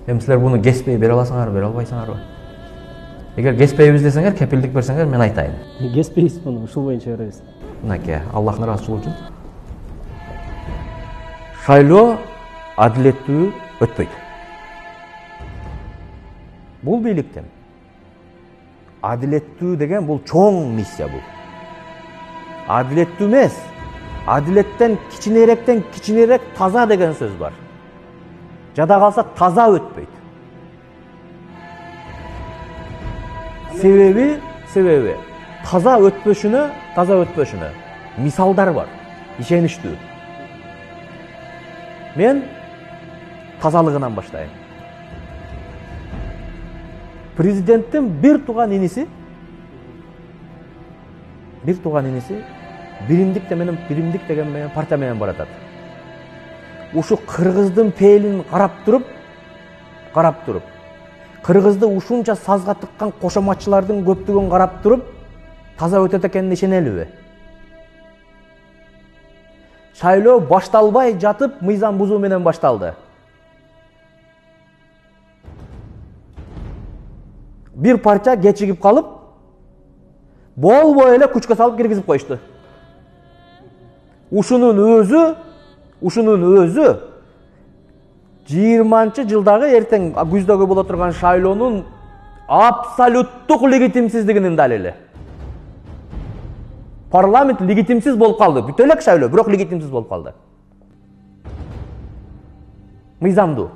Эми силер буну кеспей бере аласыңарбы, бере албайсыңарбы? Эгер кеспейбиз десеңер, кепилдик берсеңер, мен айтайын. Кеспейбиз муну, ушул боюнча беребиз. Мынакей, Аллахтын ыраазычылыгы үчүн. Шайлоо адилеттүү өтпөйт. Бул бийликтен адилеттүү деген бул чоң миссия бул. Адилеттүү эмес, адилеттен кичинерек таза деген сөз бар. Жада калса таза өтпөйт. Себеби таза өтпөшүнө мисалдар бар, ишеничтүү. Мен тазалыгынан баштайын. Президенттин бир тууган иниси биримдик деген менен партия менен баратат. Ушу Кыргыздын пейлин карап туруп, Кыргызды ушунча сазга тыккан кошоматчылардын көптүгүн карап туруп, таза өтөт экенине ишенелиби? Шайлоо башталбай жатып, мыйзам бузуу менен башталды. Бир парча кечигип калып, болбой эле күчкө салып киргизип коюшту. Ушунун өзү 20-жылдагы эртең күздөгү боло турган шайлоонун абсолюттук легитимсиздигинин далили. Парламент легитимсиз болуп калды. Бүтө элек шайлоо, бирок легитимсиз болуп калды. Мыйзамдуу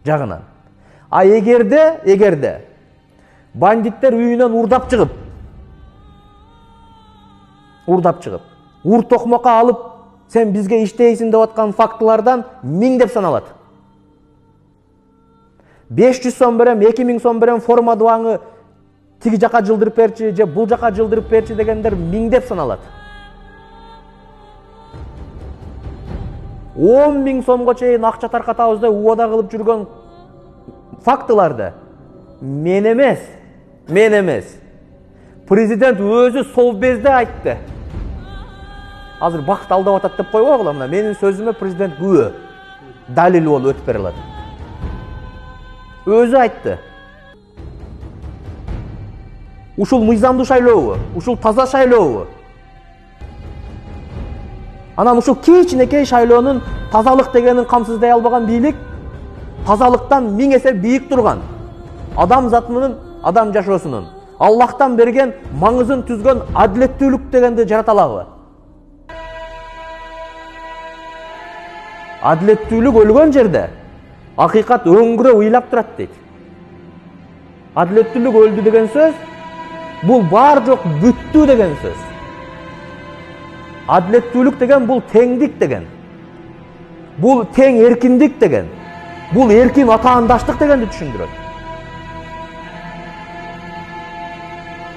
жагынан. А эгерде бандиттер үйүнөн урдап чыгып, ур токмокко алып, сен бизге иштейсиң деп аткан фактылардан 1000 деп саналат. 500 сом берем, 2000 сом берем, форма дубаңы тиги жака жылдырып берчи, же бул жака жылдырып берчи дегендер 1000 деп саналат. 10.000 сомго чейин акча таркатабыз деп убада кылып жүргөн фактыларды мен эмес. Президент өзү Совбезде айтты. Азыр бакыт алдап атат деп койгула, мына менин сөзүмө президент күбө. Далил болуп өтүп бере алат. Өзү айтты. Ушул мыйзамдуу шайлообу, ушул таза шайлообу. Анан ушул кичинекей шайлоонун тазалык дегенин камсыздай албаган бийлик тазалыктан 1000 эсе бийик турган. Адам затынын, адам жашоосунун Аллахтан берген маңызын түзгөн адилеттүүлүк дегенди жарата алабы? Адилеттүүлүк өлгөн жерде акыйкат өңгүрө ыйлап турат дейт. Адилеттүүлүк өлдү деген сөз бул бар жок бүттү деген сөз. Адилеттүүлүк деген бул теңдик деген. Бул тең эркиндик деген. Бул эркин атаандаштык дегенди түшүндүрөт.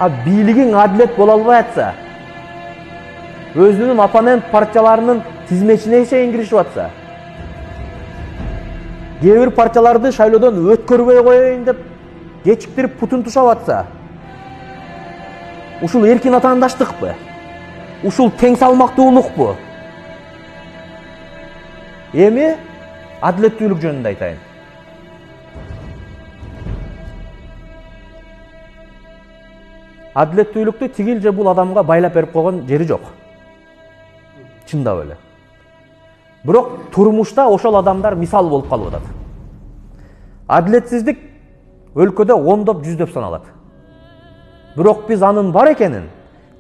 А бийлигиң адилет боло албай атса, өзүнүн оппонент партияларынын тизмечине чейин киришип атса, кээ бир партияларды шайлоодон өткөрбөй коеюн деп кечиктирип путун тушап атса, ушул эркин атаандаштыкпы? Ушул тең салмактуулукпу? Эми адилеттүүлүк жөнүндө айтайын. Адилеттүүлүктү тигил же бул адамга байлап берип койгон жери жок. Чындап эле. Бирок турмушта ошол адамдар мисал болуп калып атат. Адилетсиздик өлкөдө 10 деп 100 деп саналат. Бирок биз анын бар экенин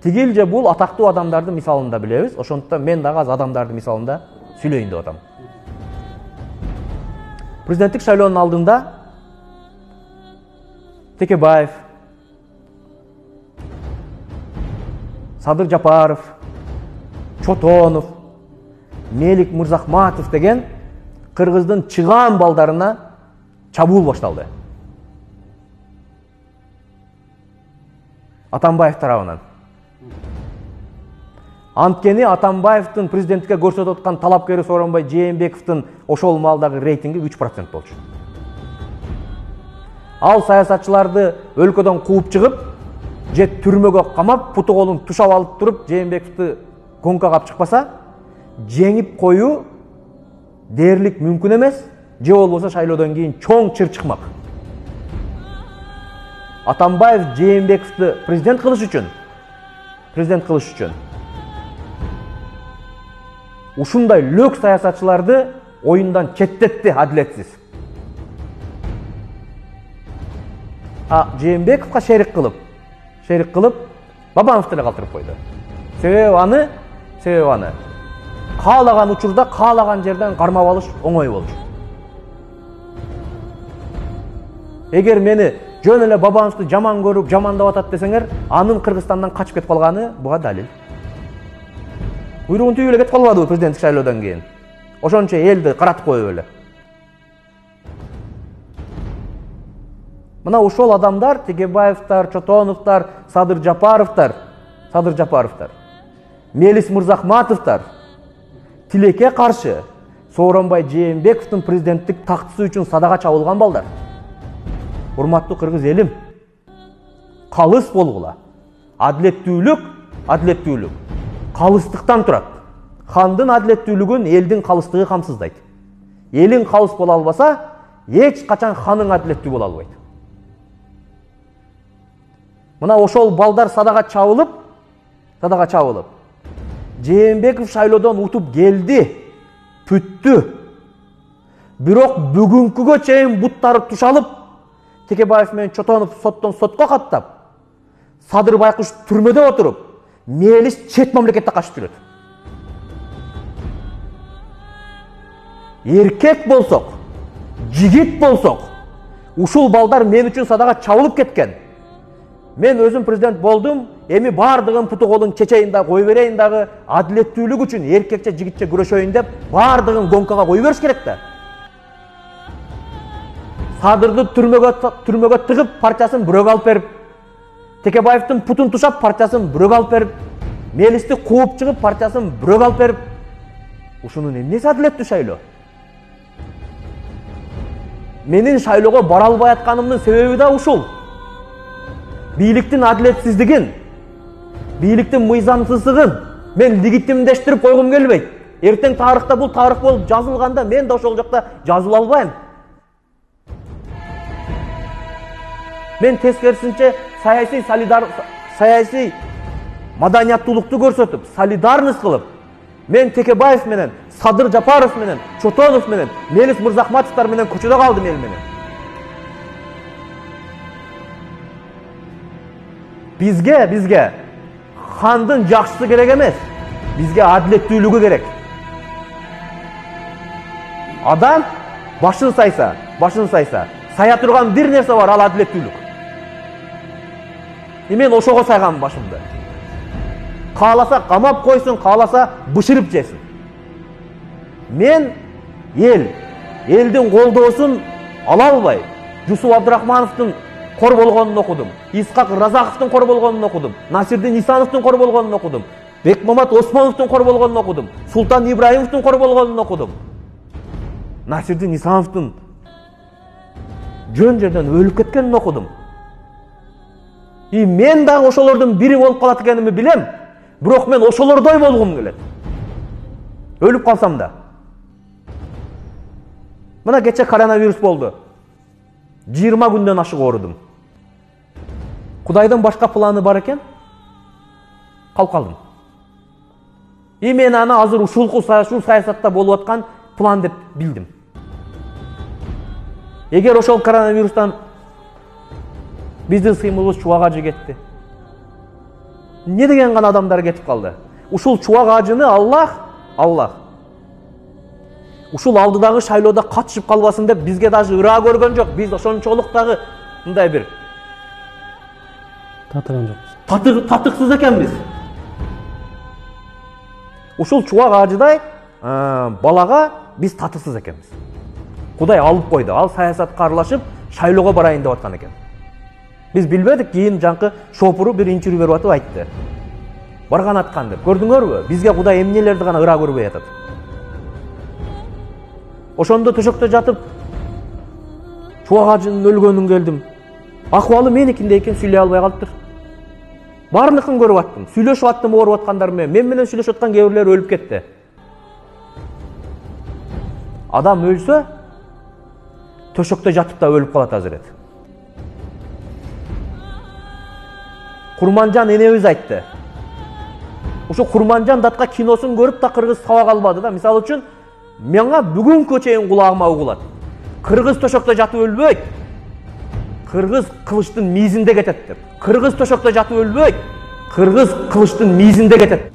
тигил же бул атактуу адамдардын мисалында билебиз. Ошондуктан мен дагы аз адамдардын мисалында сүйлөйүн деп атам. Президенттик шайлоонун алдында Текебаев, Садыр Жапаров, Чотонов, Мелик Мырзахматов деген Кыргыздын чыгаан балдарына чабуул башталды. Атамбаев тарабынан. Анткени Атамбаевдин президенттикке көрсөтүп аткан талапкери Сооронбай Жээнбековдун ошол маалдагы рейтинги 3% болчу. Ал саясатчыларды өлкөдөн кууп чыгып, же түрмөгө камап, путу колун тушап алып туруп, Жээнбековду гонкага алып чыкпаса, жеңип коюу дээрлик мүмкүн эмес, же болбосо шайлоодон кийин чоң чыр чыкмак. Атамбаев Жээнбековду президент кылыш үчүн ушундай лөк саясатчыларды оюндан четтетти адилетсиз. Жээнбековго шерик кылып Бабановду эле калтырып койду. Себеби аны каалаган учурда каалаган жерден кармап алыш оңой болчу. Эгер мени жөн эле Бабановду жаман көрүп, жамандап атат десеңер, анын Кыргызстандан качып кетип калганы буга далил. Буйругун түйүп эле кетип калбадыбы президенттик шайлоодон кийин? Ошончо элди каратып коюп эле. Мына ошол адамдар, Тегебаевтар, Чотоновтар, Садыр Жапаровтар, Мелис Мырзахматовтар тилекке каршы Сооронбай Жээнбековдун президенттик тактысы үчүн садага чабылган балдар. Урматтуу кыргыз элим, калыс болгула. Адилеттүүлүк калыстыктан турат. Хандын адилеттүүлүгүн элдин калыстыгы камсыздайт. Элин калыс боло албаса, эч качан ханын адилеттүү боло албайт. Мына ошол балдар садага чабылып, Жээнбеков шайлоодон утуп келди, бүттү. Бирок бүгүнкүгө чейин буттары тушалып, Текебаев менен Чотонов соттон сотко каттап, Садыр Байкуш түрмөдө отуруп, Мелис чет мамлекетте качып жүрөт. Эркек болсок, жигит болсок, ушул балдар мен үчүн садага чабылып кеткен. Мен өзүм президент болдум, эми бардыгын путу колун чечейин да, кой берейин дагы, адилеттүүлүк үчүн эркекче жигитче күрөшөйүн деп, бардыгын гонкага кой бериш керек да. Садырды түрмөгө тыгып, партиясын бирөөгө алып берип, Текебаевдин путун тушап, партиясын бирөөгө алып берип, Мелисти кууп чыгып, партиясын бирөөгө алып берип, ушунун эмнеси адилеттүү шайлоо? Менин шайлоого бара албай атканымдын себеби да ушул. Бийликтин адилетсиздигин, бийликтин мыйзамсыздыгын мен легитимдештирип койгум келбейт. Эртең тарыхта бул тарых болуп жазылганда мен да ошол жакта жазыла албайм. Мен тескерисинче саясий маданияттуулукту көрсөтүп, солидарность кылып, мен Текебаев менен, Садыр Жапаров менен, Чотонов менен, Мелис Мырзахматовтар менен көчөдө калдым эл менен. Бизге хандын жакшысы керек эмес, бизге адилеттүүлүгү керек. Адам башын сайса, сая турган бир нерсе бар, ал адилеттүүлүк. Мен ошого сайгам башымды. Кааласа камап койсун, кааласа бышырып жесин. Мен элдин колдоосун ала албай, Жусуп Абдрахмановдун кор болгонун окудум, Исхак Разаковдун кор болгонун окудум, Насирдин Исановдун кор болгонун окудум, Бекмамат Осмоновдун кор болгонун окудум, Султан Ибраимовдун кор болгонун окудум. Насирдин Исановдун жөн жерден өлүп кеткенин окудум. Мен дагы ошолордун бири болуп калат экенимди билем, бирок мен ошолордой болгум келет. Өлүп калсам да. Мына кече коронавирус болду. 20 күндөн ашык оорудум. Кудайдын башка планы бар экен. Калып калдым. Мен аны азыр ушул саясатта болуп аткан план деп билдим. Эгер ошол коронавирустан биздин сыймылыбыз чубак ажы кетти. Не деген гана адамдар кетип калды. Ушул чубак ажыны Аллах ушул алдыдагы шайлоодо катышып калбасын деп бизге даже ыраа көргөн жок. Биз ошончолук дагы мындай бир татыган жокпуз. Татыксыз экенбиз. Ушул чубак ажыдай балага биз татыксыз экенбиз. Кудай алып койду. Ал саясатка аралашып, шайлоого барайын деп аткан экен. Биз билбедик, кийин жанкы шопуру бир интервью берип атып айтты. Барган аткан деп. Көрдүңөрбү? Бизге Кудай эмнелерди гана ыраа көрбөй атат. Ошондо төшөктө жатып, чубак ажынын өлгөнүн келдим. Акыбалы меникиндей экен, сүйлөй албай калыптыр. Баарыныкын көрүп аттым. Сүйлөшүп аттым ооруп аткандар менен. Мен менен сүйлөшүп аткан кээ бирлер өлүп кетти. Адам өлсө, төшөктө жатып да өлүп калат азырет. Курманжан энебиз айтты. Ошо Курманжан датка киносун көрүп да кыргыз сабак албады да. Мисалы үчүн, мага бүгүнкү чейин кулагыма угулат. Кыргыз төшөктө жатып өлбөйт. Кыргыз кылычтын мизинде кетет деп. Кыргыз төшөктө жатып өлбөйт. Кыргыз кылычтын мизинде кетет.